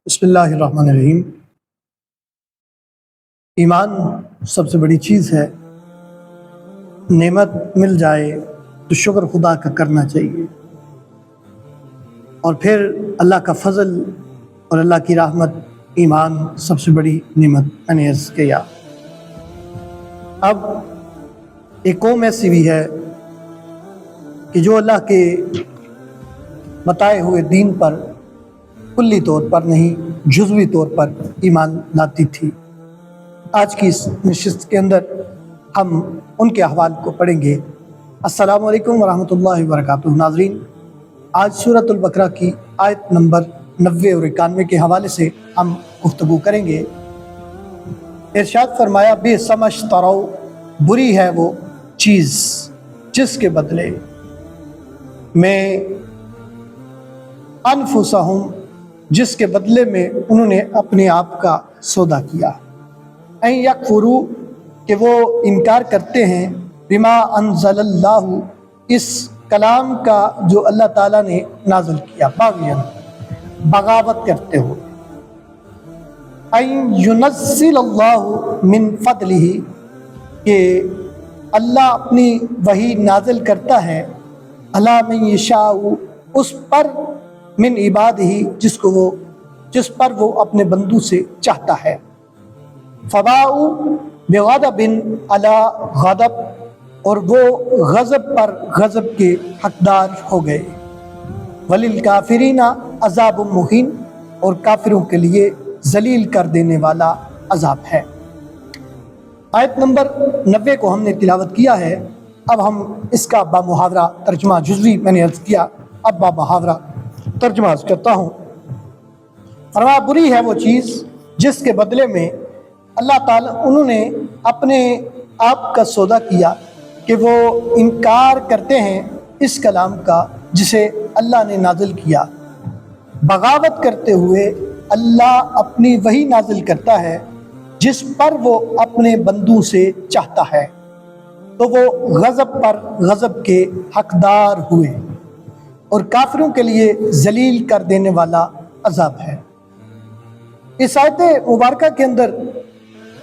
بسم اللہ الرحمن الرحیم۔ ایمان سب سے بڑی چیز ہے۔ نعمت مل جائے تو شکر خدا کا کرنا چاہیے، اور پھر اللہ کا فضل اور اللہ کی رحمت، ایمان سب سے بڑی نعمت میں نے عرض کیا۔ اب ایک قوم ایسی بھی ہے کہ جو اللہ کے بتائے ہوئے دین پر کلی طور پر نہیں، جزوی طور پر ایمان لاتی تھی۔ آج کی اس نشست کے اندر ہم ان کے احوال کو پڑھیں گے۔ السلام علیکم ورحمۃ اللہ وبرکاتہ۔ ناظرین، آج سورۃ البقرہ کی آیت نمبر 90 اور 91 کے حوالے سے ہم گفتگو کریں گے۔ ارشاد فرمایا، بئس ما اشتروا، بری ہے وہ چیز جس کے بدلے میں انفسہم، جس کے بدلے میں انہوں نے اپنے آپ کا سودا کیا، ان یکفروا، کہ وہ انکار کرتے ہیں، بما انزل اللہ، اس کلام کا جو اللہ تعالیٰ نے نازل کیا، باغیاً، بغاوت کرتے ہوئے، ان ینزل اللہ من فضلہ، کہ اللہ اپنی وحی نازل کرتا ہے، علی من یشاء، اس پر، من عبادہ، جس پر وہ اپنے بندوں سے چاہتا ہے، فباؤوا بغضب علی غضب، اور وہ غضب پر غضب کے حقدار ہو گئے، وللکافرین عذاب مہین، اور کافروں کے لیے ذلیل کر دینے والا عذاب ہے۔ آیت نمبر 90 کو ہم نے تلاوت کیا ہے۔ اب ہم اس کا بامحاورہ ترجمہ، جزوی میں نے عرض کیا، اب بامحاورہ ترجمہ کرتا ہوں۔ فرمایا، بری ہے وہ چیز جس کے بدلے میں اللہ تعالیٰ، انہوں نے اپنے آپ کا سودا کیا کہ وہ انکار کرتے ہیں اس کلام کا جسے اللہ نے نازل کیا، بغاوت کرتے ہوئے اللہ اپنی وحی نازل کرتا ہے جس پر وہ اپنے بندوں سے چاہتا ہے، تو وہ غضب پر غضب کے حقدار ہوئے، اور کافروں کے لیے ذلیل کر دینے والا عذاب ہے۔ اس آیت مبارکہ کے اندر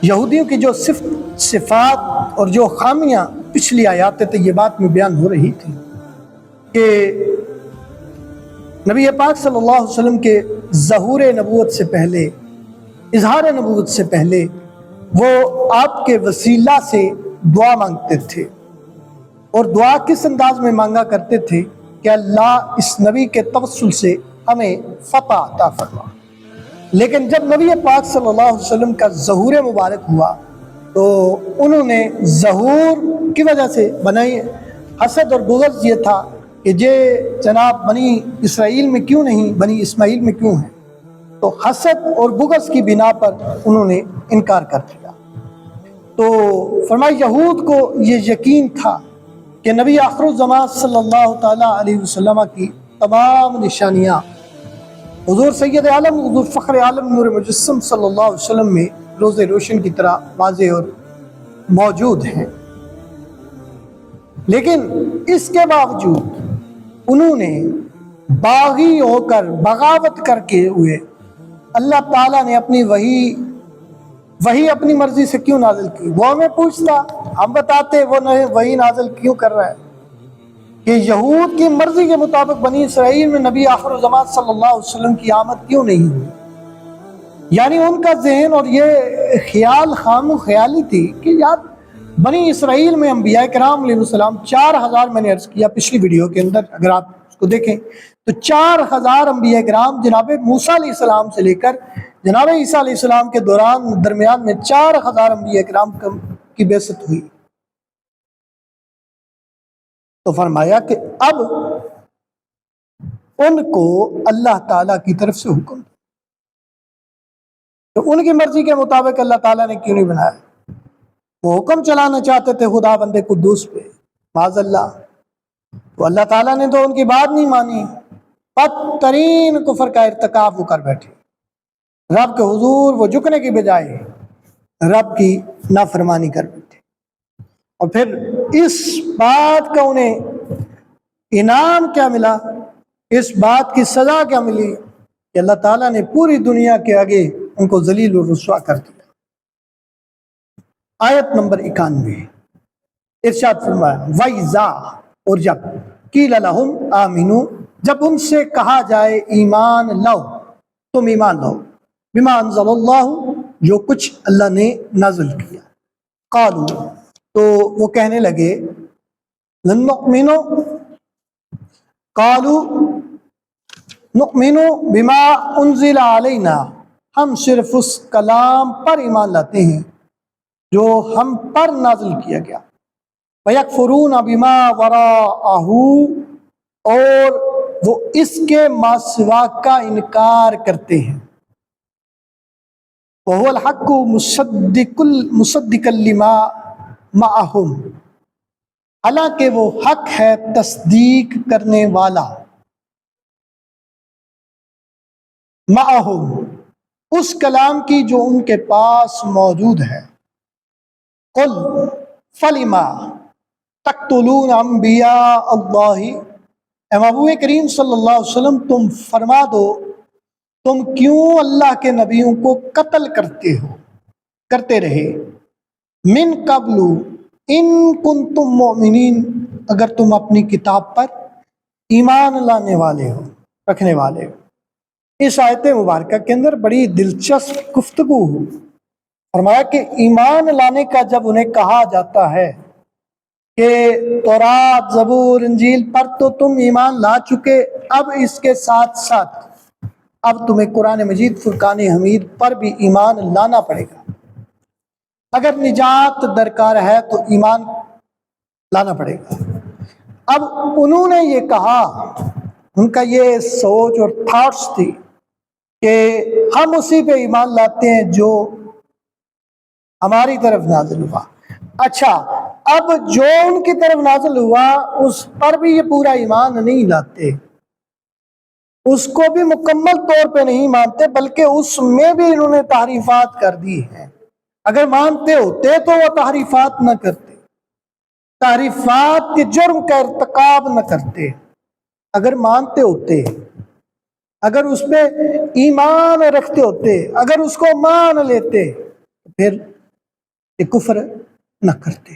یہودیوں کی جو صفات اور جو خامیاں پچھلی آیات طیبات میں بیان ہو رہی تھی کہ نبی پاک صلی اللہ علیہ وسلم کے ظہور نبوت سے پہلے، اظہار نبوت سے پہلے، وہ آپ کے وسیلہ سے دعا مانگتے تھے، اور دعا کس انداز میں مانگا کرتے تھے کہ اللہ اس نبی کے توسل سے ہمیں فتح عطا فرما۔ لیکن جب نبی پاک صلی اللہ علیہ وسلم کا ظہور مبارک ہوا تو انہوں نے ظہور کی وجہ سے بنائی حسد اور بغض یہ تھا کہ جناب بنی اسرائیل میں کیوں نہیں، بنی اسماعیل میں کیوں ہیں، تو حسد اور بغض کی بنا پر انہوں نے انکار کر دیا۔ تو فرمایا، یہود کو یہ یقین تھا کہ نبی آخر الزمان صلی اللہ تعالیٰ علیہ وسلم کی تمام نشانیاں حضور سید عالم، حضور فخر عالم، نور مجسم صلی اللہ علیہ وسلم میں روز روشن کی طرح واضح اور موجود ہیں، لیکن اس کے باوجود انہوں نے باغی ہو کر، بغاوت کر کے ہوئے، اللہ تعالیٰ نے اپنی وہی اپنی مرضی سے کیوں نازل کی؟ وہ ہمیں پوچھتا، ہم بتاتے وہ وہی نازل کیوں کر رہا ہے کہ یہود کی مرضی کے مطابق بنی اسرائیل میں نبی آخر الزمان صلی اللہ علیہ وسلم کی آمد کیوں نہیں ہوئی؟ یعنی ان کا ذہن اور یہ خیال خام خیالی تھی کہ یار بنی اسرائیل میں انبیاء کرام علیہ السلام 4000، میں نے عرض کیا پچھلی ویڈیو کے اندر، اگر آپ اس کو دیکھیں تو 4000 انبیاء کرام جناب موسیٰ علیہ السلام سے لے کر جناب عیسیٰ علیہ السلام کے درمیان میں 4000 انبیاء کرام کی بعثت ہوئی۔ تو فرمایا کہ اب ان کو اللہ تعالیٰ کی طرف سے حکم، تو ان کی مرضی کے مطابق اللہ تعالیٰ نے کیوں نہیں بنایا؟ وہ حکم چلانا چاہتے تھے خدا بند قدوس پہ، معاذ اللہ، تو اللہ تعالیٰ نے تو ان کی بات نہیں مانی، بدترین کفر کا ارتکاب وہ کر بیٹھے۔ رب کے حضور وہ جھکنے کی بجائے رب کی نافرمانی کر بیٹھے، اور پھر اس بات کا انہیں انعام کیا ملا، اس بات کی سزا کیا ملی کہ اللہ تعالیٰ نے پوری دنیا کے آگے ان کو ذلیل و رسوا کر دیا۔ آیت نمبر 91 ارشاد فرمایا وَإِذَا، اور جب قِيلَ لَهُمْ آمِنُوا، جب ان سے کہا جائے ایمان لاؤ، تم ایمان لاؤ، بِمَا أَنزَلَ اللَّهُ، جو کچھ اللہ نے نازل کیا، قالوا، تو وہ کہنے لگے لن نؤمن، قالوا نؤمن بما انزل علینا، ہم صرف اس کلام پر ایمان لاتے ہیں جو ہم پر نازل کیا گیا، وَيَكْفُرُونَ بِمَا وَرَاءَهُ، اور وہ اس کے ما سوا کا انکار کرتے ہیں، وَهُوَ الْحَقُّ مُصَدِّقًا لِمَا مَعَهُمْ، حالانکہ وہ حق ہے تصدیق کرنے والا، معہم، اس کلام کی جو ان کے پاس موجود ہے، قل فلما تقتلون انبیاء اللہ، اے محبوب کریم صلی اللہ علیہ وسلم تم فرما دو تم کیوں اللہ کے نبیوں کو قتل کرتے رہے، من قبل ان کنتم مؤمنین، اگر تم اپنی کتاب پر ایمان رکھنے والے ہو۔ اس آیت مبارکہ کے اندر بڑی دلچسپ گفتگو ہو، فرمایا کہ ایمان لانے کا جب انہیں کہا جاتا ہے کہ تورات، زبور، انجیل پر تو تم ایمان لا چکے، اب اس کے ساتھ ساتھ اب تمہیں قرآن مجید فرقان حمید پر بھی ایمان لانا پڑے گا، اگر نجات درکار ہے تو ایمان لانا پڑے گا۔ اب انہوں نے یہ کہا، ان کا یہ سوچ اور تھاٹس تھی کہ ہم اسی پہ ایمان لاتے ہیں جو ہماری طرف نازل ہوا۔ اچھا، اب جو ان کی طرف نازل ہوا اس پر بھی یہ پورا ایمان نہیں لاتے، اس کو بھی مکمل طور پہ نہیں مانتے، بلکہ اس میں بھی انہوں نے تحریفات کر دی ہیں۔ اگر مانتے ہوتے تو وہ تحریفات نہ کرتے، تحریفات کے جرم کا ارتکاب نہ کرتے۔ اگر مانتے ہوتے، اگر اس پہ ایمان رکھتے ہوتے، اگر اس کو مان لیتے، پھر یہ کفر نہ کرتے۔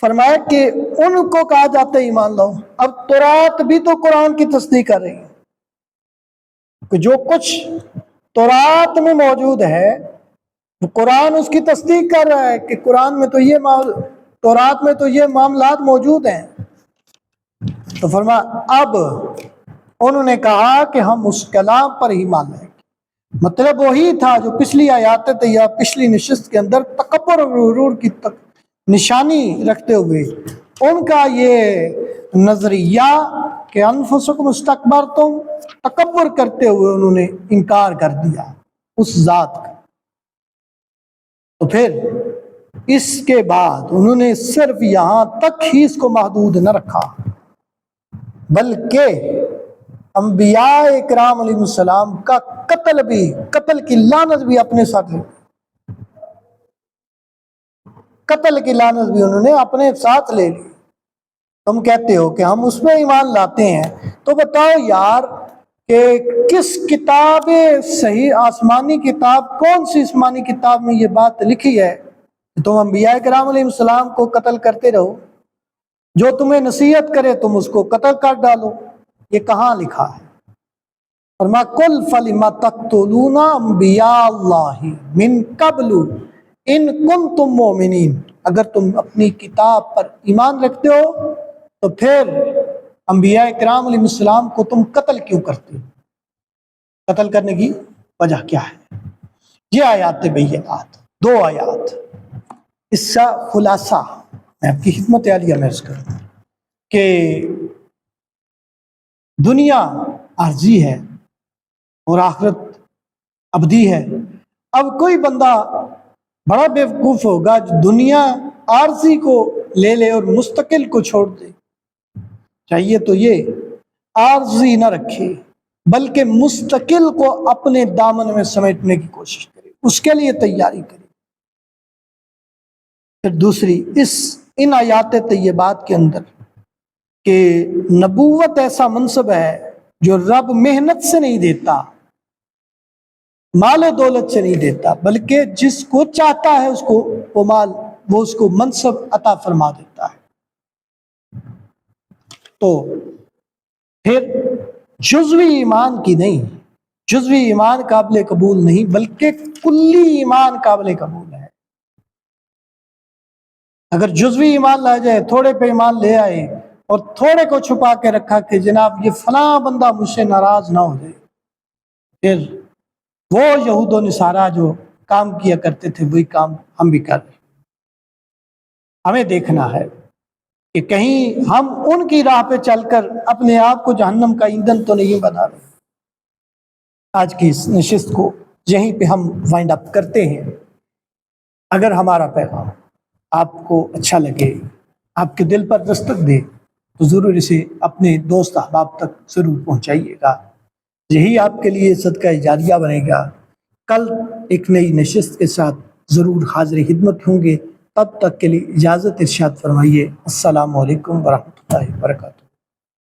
فرمایا کہ ان کو کہا جاتا ہے ایمان لاؤ۔ اب تورات بھی تو قرآن کی تصدیق کر رہی ہے، کہ جو کچھ تورات میں موجود ہے قرآن اس کی تصدیق کر رہا ہے کہ قرآن میں تو تورات میں تو یہ معاملات موجود ہیں۔ تو فرمایا اب انہوں نے کہا کہ ہم اس کلام پر ہی مان لیں گے۔ مطلب وہی تھا جو پچھلی آیات یا پچھلی نشست کے اندر تکبر اور غرور کی نشانی رکھتے ہوئے ان کا یہ نظریہ کہ انفسکم استکبرتم، تکبر کرتے ہوئے انہوں نے انکار کر دیا اس ذات کا۔ تو پھر اس کے بعد انہوں نے صرف یہاں تک ہی اس کو محدود نہ رکھا، بلکہ انبیاء اکرام علیہ السلام کا قتل کی لعنت بھی اپنے ساتھ لی، قتل کی لعنت بھی انہوں نے اپنے ساتھ لے لی۔ تم کہتے ہو کہ ہم اس میں ایمان لاتے ہیں، تو بتاؤ یار کہ کس کتاب صحیح آسمانی کتاب، کون سی آسمانی کتاب میں یہ بات لکھی ہے کہ تم انبیاء کرام علیہ السلام کو قتل کرتے رہو، جو تمہیں نصیحت کرے تم اس کو قتل کر ڈالو؟ یہ کہاں لکھا ہے؟ فرمایا قل فلم تقتلون انبیاء اللہ من قبل ان کنتم مؤمنین، اگر تم اپنی کتاب پر ایمان رکھتے ہو تو پھر انبیاء کرام علیہ السلام کو تم قتل کیوں کرتے ہو؟ قتل کرنے کی وجہ کیا ہے؟ یہ آیات بینات، 2 آیات، اس کا خلاصہ میں آپ کی خدمت عالیہ میں عرض کروں کہ دنیا عارضی ہے اور آخرت ابدی ہے۔ اب کوئی بندہ بڑا بیوقوف ہوگا جو دنیا عارضی کو لے لے اور مستقل کو چھوڑ دے۔ چاہیے تو یہ عارضی نہ رکھے بلکہ مستقل کو اپنے دامن میں سمیٹنے کی کوشش کرے، اس کے لیے تیاری کرے۔ پھر دوسری ان آیات طیبات کے اندر کہ نبوت ایسا منصب ہے جو رب محنت سے نہیں دیتا، مال و دولت سے نہیں دیتا، بلکہ جس کو چاہتا ہے اس کو وہ مال، وہ اس کو منصب عطا فرما دیتا ہے۔ تو پھر جزوی ایمان کی نہیں، جزوی ایمان قابل قبول نہیں، بلکہ کلی ایمان قابل قبول ہے۔ اگر جزوی ایمان لا جائے، تھوڑے پہ ایمان لے آئے اور تھوڑے کو چھپا کے رکھا کہ جناب یہ فلاں بندہ مجھ سے ناراض نہ ہو جائے، پھر وہ یہود و نصارہ جو کام کیا کرتے تھے وہی کام ہم بھی کر رہے ہیں۔ ہمیں دیکھنا ہے کہ کہیں ہم ان کی راہ پہ چل کر اپنے آپ کو جہنم کا ایندھن تو نہیں بنا رہے۔ آج کی اس نشست کو یہیں پہ ہم وائنڈ اپ کرتے ہیں۔ اگر ہمارا پیغام آپ کو اچھا لگے، آپ کے دل پر دستک دے، تو ضرور اسے اپنے دوست احباب تک ضرور پہنچائیے گا۔ یہی آپ کے لیے صدقہ جاریہ بنے گا۔ کل ایک نئی نشست کے ساتھ ضرور حاضر خدمت ہوں گے۔ تب تک کے لیے اجازت ارشاد فرمائیے۔ السلام علیکم ورحمۃ اللہ وبرکاتہ۔